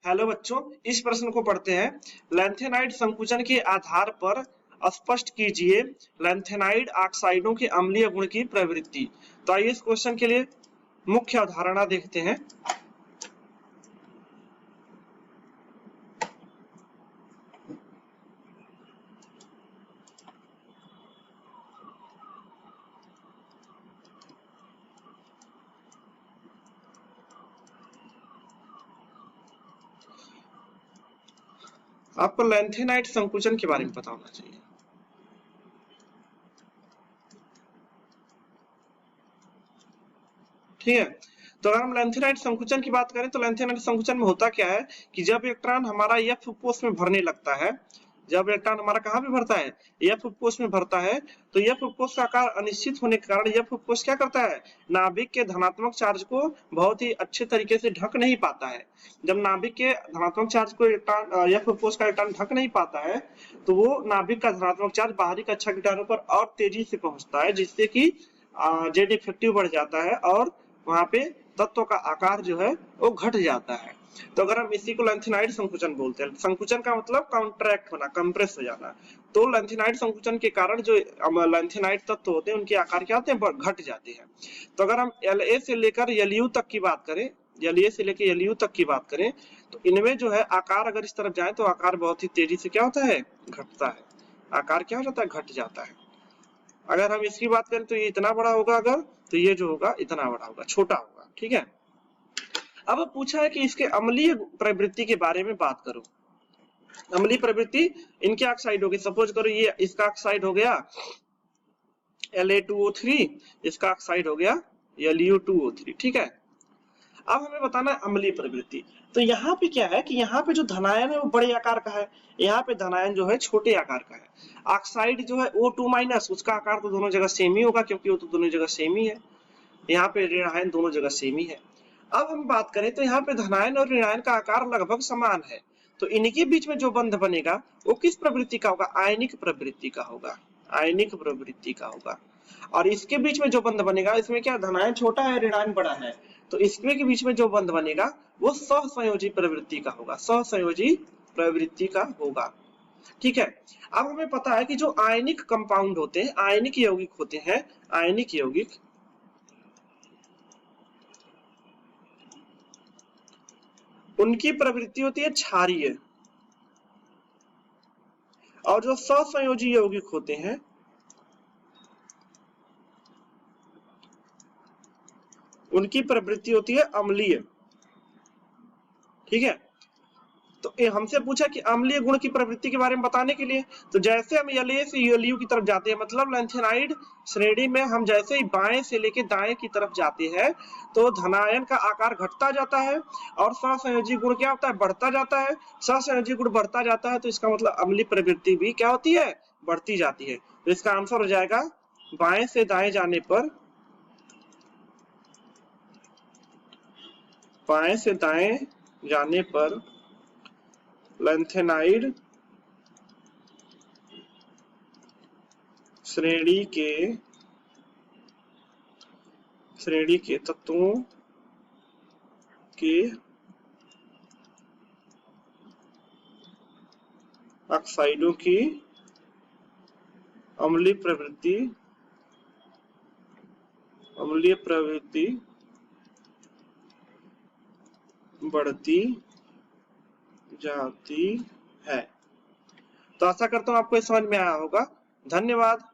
Hello बच्चों, इस प्रश्न को पढ़ते हैं। लैंथेनाइड संकुचन के आधार पर स्पष्ट कीजिए लैंथेनाइड ऑक्साइडों के अम्लीय गुण की प्रवृत्ति। तो आइए इस क्वेश्चन के लिए मुख्य अवधारणा देखते हैं। आपको लैंथेनाइड संकुचन के बारे में पता होना चाहिए। ठीक है, तो अगर हम लैंथेनाइड संकुचन की बात करें तो लैंथेनाइड संकुचन में होता क्या है कि जब इलेक्ट्रॉन हमारा एफ कोष में भरने लगता है, जब इलेक्ट्रॉन हमारा कहाँ पे भरता है, एफ कोष में भरता है, तो एफ कोष का आकार अनिश्चित होने के कारण एफ कोष क्या करता है, नाभिक के धनात्मक चार्ज को बहुत ही अच्छे तरीके से ढक नहीं पाता है। जब नाभिक के धनात्मक चार्ज को एफ कोष का इलेक्ट्रॉन ढक नहीं पाता है, तो वो नाभिक का धनात्मक चार्ज बाहरी कक्षा के इलेक्ट्रॉनों पर और तेजी से पहुंचता है, जिससे कि जेड इफेक्टिव बढ़ जाता है और वहां पे तत्व का आकार जो है वो घट जाता है। तो अगर हम इसी को लैंथेनाइड संकुचन बोलते हैं, संकुचन का मतलब कॉन्ट्रैक्ट होना, कंप्रेस हो जाना। तो लैंथेनाइड संकुचन के कारण जो लैंथेनाइड तत्व होते हैं उनके आकार क्या होते हैं, घट जाते हैं। तो अगर हम La से लेकर Lu तक की बात करें, La से लेकर Lu तक की बात करें, तो इनमें जो है आकार अगर इस तरफ जाए तो आकार बहुत ही तेजी से क्या होता है, घटता है। आकार क्या हो जाता है, घट जाता है। अगर हम इसकी बात करें तो ये इतना बड़ा होगा, अगर तो ये जो होगा इतना बड़ा होगा, छोटा होगा। ठीक है, अब पूछा है कि इसके अम्लीय प्रवृत्ति के बारे में बात करो। अम्लीय प्रवृत्ति इनके ऑक्साइड होगी, सपोज करो ये इसका ऑक्साइड हो गया La2O3, इसका ऑक्साइड हो गया Lu2O3। ठीक है, अब हमें बताना है अम्लीय प्रवृत्ति। तो यहाँ पे क्या है कि यहाँ पे जो धनायन है वो बड़े आकार का है, यहाँ पे धनायन जो है छोटे आकार का है। ऑक्साइड जो है O2- उसका आकार तो दोनों जगह सेम ही होगा, क्योंकि वो तो दोनों जगह सेम ही है। यहाँ पे ऋणायन दोनों जगह सेम ही है। अब हम बात करें तो यहाँ पे धनायन और ऋणायन का आकार लगभग समान है, तो इनके बीच में जो बंध बनेगा वो किस प्रवृत्ति का होगा, आयनिक प्रवृत्ति का होगा, आयनिक प्रवृत्ति का होगा। और इसके बीच में जो बंध बनेगा, इसमें क्या धनायन छोटा है ऋणायन बड़ा है, तो इसके के बीच में जो बंध बनेगा वो सहसंयोजी प्रवृत्ति का होगा, सहसंयोजी प्रवृत्ति का होगा। ठीक है, अब हमें पता है कि जो आयनिक कंपाउंड होते हैं, आयनिक यौगिक होते हैं, आयनिक यौगिक उनकी प्रवृत्ति होती है क्षारीय, और जो सहसंयोजी यौगिक होते हैं उनकी प्रवृत्ति होती है अम्लीय। ठीक है, तो हमसे पूछा कि अम्लीय गुण की प्रवृत्ति के बारे में बताने के लिए, तो जैसे हम La से Lu की तरफ जाते हैं, मतलब लैंथेनाइड श्रेणी में हम जैसे ही बाएं से लेके दाएं की तरफ जाते हैं, तो धनायन का आकार घटता जाता है और सहसंयोजी गुण क्या होता है, बढ़ता जाता है। सहसंयोजी गुण बढ़ता जाता है तो इसका मतलब अम्लीय प्रवृत्ति भी क्या होती है, बढ़ती जाती है। तो इसका आंसर हो जाएगा बाएं से दाएं जाने पर, बाएं से दाएं जाने पर लैंथेनाइड श्रेणी के तत्वों के ऑक्साइडों की अम्लीय प्रवृत्ति बढ़ती जाती है। तो आशा करता हूं आपको समझ में आया होगा। धन्यवाद।